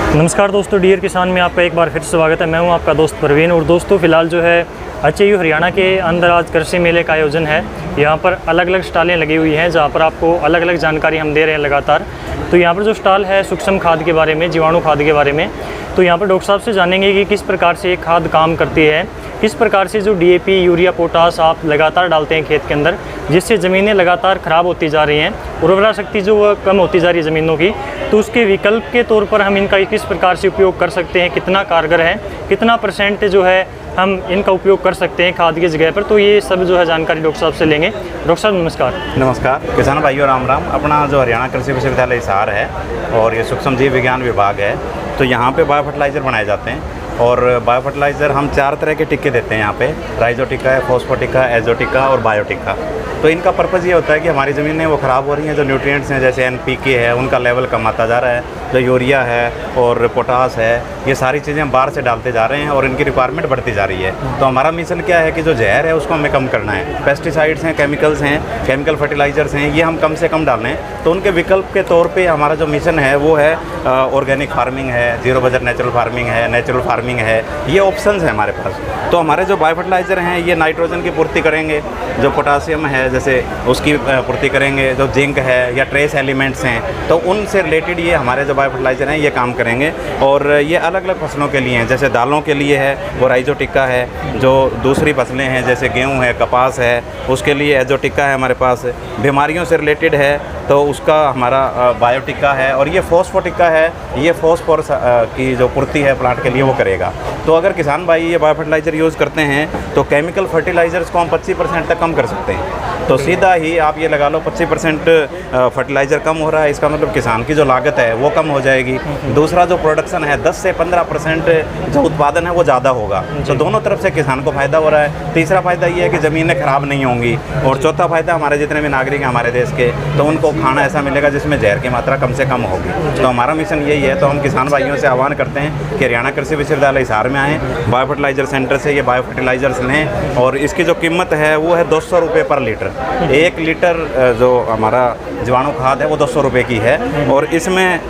नमस्कार दोस्तों, डियर किसान में आपका एक बार फिर स्वागत है। मैं हूं आपका दोस्त परवीन। और दोस्तों फ़िलहाल जो है एचएयू हरियाणा के अंदर आज कृषि मेले का आयोजन है। यहाँ पर अलग अलग स्टॉलें लगी हुई हैं जहाँ पर आपको अलग अलग जानकारी हम दे रहे हैं लगातार। तो यहाँ पर जो स्टॉल है सूक्ष्म खाद के बारे में, जीवाणु खाद के बारे में, तो यहाँ पर डॉक्टर साहब से जानेंगे कि किस प्रकार से ये खाद काम करती है, किस प्रकार से जो डीएपी, यूरिया, पोटास आप लगातार डालते हैं खेत के अंदर, जिससे ज़मीनें लगातार ख़राब होती जा रही हैं, उर्वरा शक्ति जो वह कम होती जा रही है ज़मीनों की, तो उसके विकल्प के तौर पर हम इनका किस प्रकार से उपयोग कर सकते हैं, कितना कारगर है, कितना % जो है हम इनका उपयोग कर सकते हैं खाद की जगह पर। तो ये सब जो है जानकारी डॉक्टर साहब से लेंगे। डॉक्टर साहब नमस्कार। नमस्कार किसान भाइयों, राम राम। अपना जो हरियाणा कृषि विश्वविद्यालय हिसार है और ये सूक्ष्म जीव विज्ञान विभाग है, तो यहाँ पे बायो फर्टिलाइज़र बनाए जाते हैं। और बायो फर्टिलाइज़र हम 4 तरह के टिक्के देते हैं यहाँ पे। राइजोटिका है, फॉस्फोटिका, एजोटिका और बायोटिका। तो इनका पर्पज़ ये होता है कि हमारी ज़मीनें वो ख़राब हो रही हैं, जो न्यूट्रिएंट्स हैं जैसे एनपीके है उनका लेवल कम आता जा रहा है, जो यूरिया है और पोटास है, ये सारी चीज़ें हम बाहर से डालते जा रहे हैं और इनकी रिक्वायरमेंट बढ़ती जा रही है। तो हमारा मिशन क्या है कि जो जहर है उसको हमें कम करना है। पेस्टिसाइड्स हैं, केमिकल्स हैं, केमिकल फर्टिलाइज़र्स हैं, ये हम कम से कम डालें। तो उनके विकल्प के तौर पर हमारा जो मिशन है वो है ऑर्गेनिक फार्मिंग है, जीरो बजट नेचुरल फार्मिंग है, नेचुरल फार्मिंग है, ये ऑप्शंस हैं हमारे पास। तो हमारे जो बायो फर्टिलाइज़र हैं ये नाइट्रोजन की पूर्ति करेंगे, जो पोटासियम है जैसे उसकी पूर्ति करेंगे, जो जिंक है या ट्रेस एलिमेंट्स हैं, तो उनसे रिलेटेड ये हमारे जो बायो फर्टिलाइज़र हैं ये काम करेंगे। और ये अलग अलग फसलों के लिए हैं, जैसे दालों के लिए है वो राइजोटिका है, जो दूसरी फसलें हैं जैसे गेहूँ है, कपास है, उसके लिए एजोटिका है हमारे पास। बीमारियों से रिलेटेड है तो उसका हमारा बायोटिका है। और ये फॉस्फोटिका है, ये फॉस्फोरस की जो पूर्ति है प्लांट के लिए वो करेगा। तो अगर किसान भाई ये बायो फर्टिलाइज़र यूज़ करते हैं तो केमिकल फर्टिलाइज़र्स को हम 25% तक कम कर सकते हैं। तो सीधा ही आप ये लगा लो 25% फर्टिलाइज़र कम हो रहा है, इसका मतलब किसान की जो लागत है वो कम हो जाएगी। दूसरा जो प्रोडक्शन है 10 से 15% जो उत्पादन है वो ज़्यादा होगा। तो दोनों तरफ से किसान को फ़ायदा हो रहा है। तीसरा फ़ायदा ये है कि ज़मीनें ख़राब नहीं होंगी। और चौथा फ़ायदा हमारे जितने भी नागरिक हैं हमारे देश के, तो उनको खाना ऐसा मिलेगा जिसमें जहर की मात्रा कम से कम होगी। तो हमारा मिशन यही है। तो हम किसान भाइयों से आह्वान करते हैं कि हरियाणा कृषि विश्वविद्यालय हिसार में आएँ, बायो फर्टिलाइज़र सेंटर से ये बायो फर्टिलाइज़र्स लें। और इसकी जो कीमत है वो है 200 रुपये पर लीटर। 1 लीटर जो हमारा जीवाणु खाद है वो 200 रुपये की है। और इसमें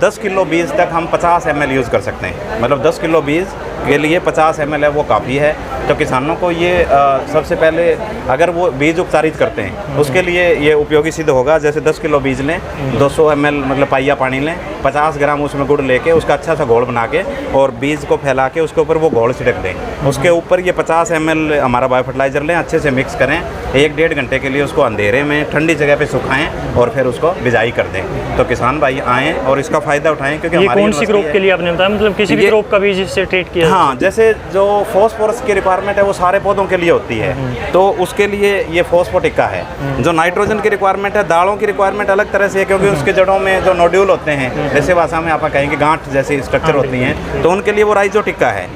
10 किलो बीज तक हम 50 ml यूज़ कर सकते हैं। मतलब 10 किलो बीज के लिए 50 ml है वो काफ़ी है। तो किसानों को ये सबसे पहले अगर वो बीज उपचारित करते हैं उसके लिए ये उपयोगी सिद्ध होगा। जैसे 10 किलो बीज लें, 200 ml मतलब पाइया पानी लें, 50 ग्राम उसमें गुड़ लेके उसका अच्छा सा घोल बना के और बीज को फैला के उसके ऊपर वो घोल छिड़क दें। उसके ऊपर ये 50 ml हमारा बायो फर्टिलाइज़र लें, अच्छे से मिक्स करें, 1-1.5 घंटे के लिए उसको अंधेरे में ठंडी जगह पे सुखाएं और फिर उसको बिजाई कर दें। तो किसान भाई आएँ और इसका फ़ायदा उठाएँ। क्योंकि ये कौन सी क्रॉप के लिए आपने बताया, मतलब किसी भी क्रॉप का बीज इससे ट्रीट किया? हाँ, जैसे जो फॉस्फोरस की रिक्वायरमेंट है वो सारे पौधों के लिए होती है, तो उसके लिए ये फॉस्फोटिका है। जो नाइट्रोजन की रिक्वायरमेंट है, दालों की रिक्वायरमेंट अलग तरह से है, क्योंकि उसके जड़ों में जो नोड्यूल होते हैं, जैसे भाषा में आप कहेंगे गांठ जैसी स्ट्रक्चर होती हैं, तो उनके लिए वो राइजोटिका है।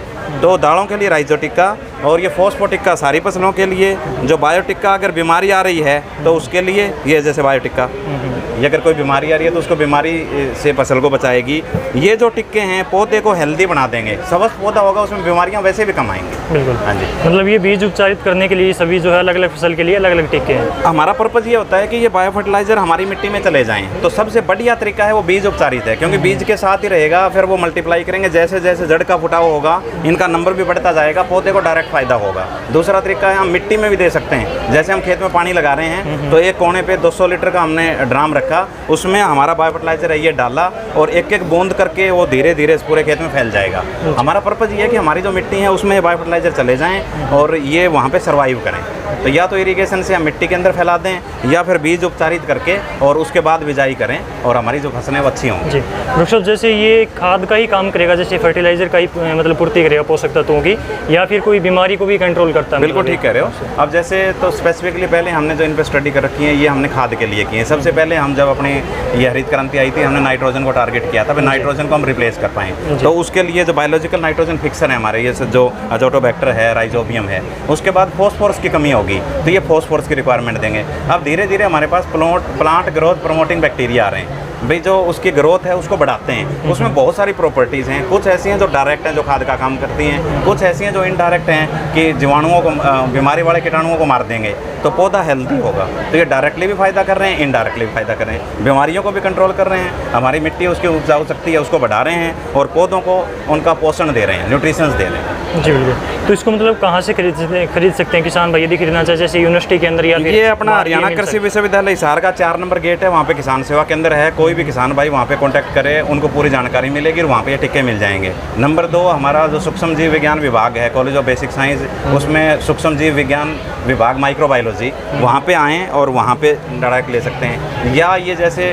तो दालों के लिए राइजोटिका और ये फॉस्फोटिका सारी फसलों के लिए। जो बायोटिका अगर बीमारी आ रही है तो उसके लिए ये जैसे बायोटिका, ये अगर कोई बीमारी आ रही है तो उसको बीमारी से फसल को बचाएगी। ये जो टिक्के हैं पौधे को हेल्दी बना देंगे। स्वस्थ पौधा होगा उसमें बीमारियां वैसे भी कम आएंगी। बिल्कुल, हाँ जी। मतलब ये बीज उपचारित करने के लिए सभी जो है अलग अलग फसल के लिए अलग अलग टिक्के हैं। हमारा पर्पज़ ये होता है कि ये बायो फर्टिलाइज़र हमारी मिट्टी में चले जाएँ। तो सबसे बढ़िया तरीका है वो बीज उपचारित है, क्योंकि बीज के साथ ही रहेगा, फिर वो मल्टीप्लाई करेंगे। जैसे जैसे जड़ का फुटाव होगा इनका नंबर भी बढ़ता जाएगा, पौधे को डायरेक्ट फ़ायदा होगा। दूसरा तरीका है हम मिट्टी में भी दे सकते हैं। जैसे हम खेत में पानी लगा रहे हैं तो एक कोने पे 200 लीटर का हमने ड्राम रखा, उसमें हमारा बायो फर्टिलाइज़र है ये डाला और एक एक बूंद करके वो धीरे धीरे इस पूरे खेत में फैल जाएगा। हमारा पर्पज़ ये है कि हमारी जो मिट्टी है उसमें बायो फर्टिलाइज़र चले जाएँ और ये वहाँ पे सर्वाइव करें। तो या तो इरिगेशन से हम मिट्टी के अंदर फैला दें या फिर बीज उपचारित करके और उसके बाद बिजाई करें और हमारी जो फसलें वो अच्छी होंगी। जी डॉक्टर साहब, जैसे ये खाद का ही काम करेगा, जैसे फर्टिलाइज़र का ही मतलब पूर्ति करेगा पोषक तत्वों की, या फिर कोई बीमारी को भी कंट्रोल करता है? बिल्कुल ठीक कह रहे हो। अब जैसे तो स्पेसिफिकली पहले हमने जो इन पर स्टडी कर रखी है ये हमने खाद के लिए की है। सबसे पहले हम जब अपनी ये हरित क्रांति आई थी हमने नाइट्रोजन को टारगेट किया था, नाइट्रोजन को हम रिप्लेस कर पाएँ। तो उसके लिए जो बायोलॉजिकल नाइट्रोजन फिक्सर है हमारे, ये जो अजोटोबैक्टर है, राइजोबियम है, उसके बाद फॉस्फोरस की कमी होगी तो ये फॉस्फोरस की रिक्वायरमेंट देंगे। अब धीरे धीरे हमारे पास प्लांट ग्रोथ प्रमोटिंग बैक्टीरिया आ रहे हैं। भाई जो उसकी ग्रोथ है उसको बढ़ाते हैं। उसमें बहुत सारी प्रॉपर्टीज़ हैं, कुछ ऐसी हैं जो डायरेक्ट हैं जो खाद का काम करती हैं, कुछ ऐसी हैं जो इनडायरेक्ट हैं कि जीवाणुओं को बीमारी वाले कीटाणुओं को मार देंगे तो पौधा हेल्दी होगा। तो ये डायरेक्टली भी फ़ायदा कर रहे हैं, इनडायरेक्टली भी फ़ायदा कर रहे हैं, बीमारियों को भी कंट्रोल कर रहे हैं, हमारी मिट्टी उसकी उपजाऊ शक्ति है उसको बढ़ा रहे हैं और पौधों को उनका पोषण दे रहे हैं, न्यूट्रिशंस दे रहे हैं। जी बिल्कुल। तो इसको मतलब कहाँ से खरीद सकते हैं किसान भाई यदि खरीदना चाहे, जैसे यूनिवर्सिटी के अंदर या फिर ये अपना हरियाणा कृषि विश्वविद्यालय हिसार का 4 नंबर गेट है, वहाँ पे किसान सेवा केंद्र है। कोई भी किसान भाई वहाँ पे कांटेक्ट करे, उनको पूरी जानकारी मिलेगी और वहाँ पे ये टिक्के मिल जाएंगे। नंबर 2 हमारा जो सूक्ष्म जीव विज्ञान विभाग है, कॉलेज ऑफ बेसिक साइंस, उसमें सूक्ष्म जीव विज्ञान विभाग माइक्रोबायोलॉजी, वहाँ पे आएँ और वहाँ पे डायरेक्ट ले सकते हैं। या ये जैसे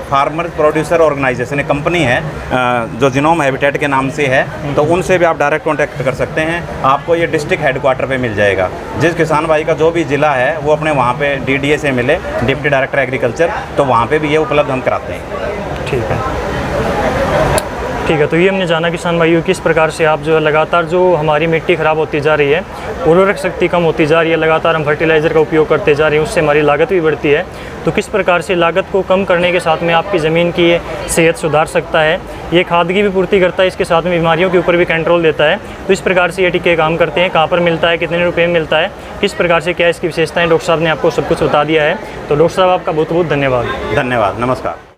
फार्मर प्रोड्यूसर ऑर्गेनाइजेशन एक कंपनी है जो जिनोम हैबिटेट के नाम से है, तो उनसे भी आप डायरेक्ट कॉन्टैक्ट कर सकते हैं। आपको ये डिस्ट्रिक्ट हेडक्वार्टर पे मिल जाएगा। जिस किसान भाई का जो भी ज़िला है वो अपने वहाँ पे डीडीए से मिले, डिप्टी डायरेक्टर एग्रीकल्चर, तो वहाँ पे भी ये उपलब्ध हम कराते हैं। ठीक है, ठीक है। तो ये हमने जाना किसान भाइयों किस प्रकार से आप जो है लगातार जो हमारी मिट्टी ख़राब होती जा रही है, उर्वरक शक्ति कम होती जा रही है, लगातार हम फर्टिलाइज़र का उपयोग करते जा रहे हैं, उससे हमारी लागत भी बढ़ती है। तो किस प्रकार से लागत को कम करने के साथ में आपकी ज़मीन की ये सेहत सुधार सकता है, ये खाद की भी पूर्ति करता है, इसके साथ में बीमारियों के ऊपर भी कंट्रोल देता है। तो इस प्रकार से ये टिक्के काम करते हैं। कहाँ पर मिलता है, कितने रुपये में मिलता है, किस प्रकार से क्या इसकी विशेषताएँ, डॉक्टर साहब ने आपको सब कुछ बता दिया है। तो डॉक्टर साहब आपका बहुत बहुत धन्यवाद। धन्यवाद, नमस्कार।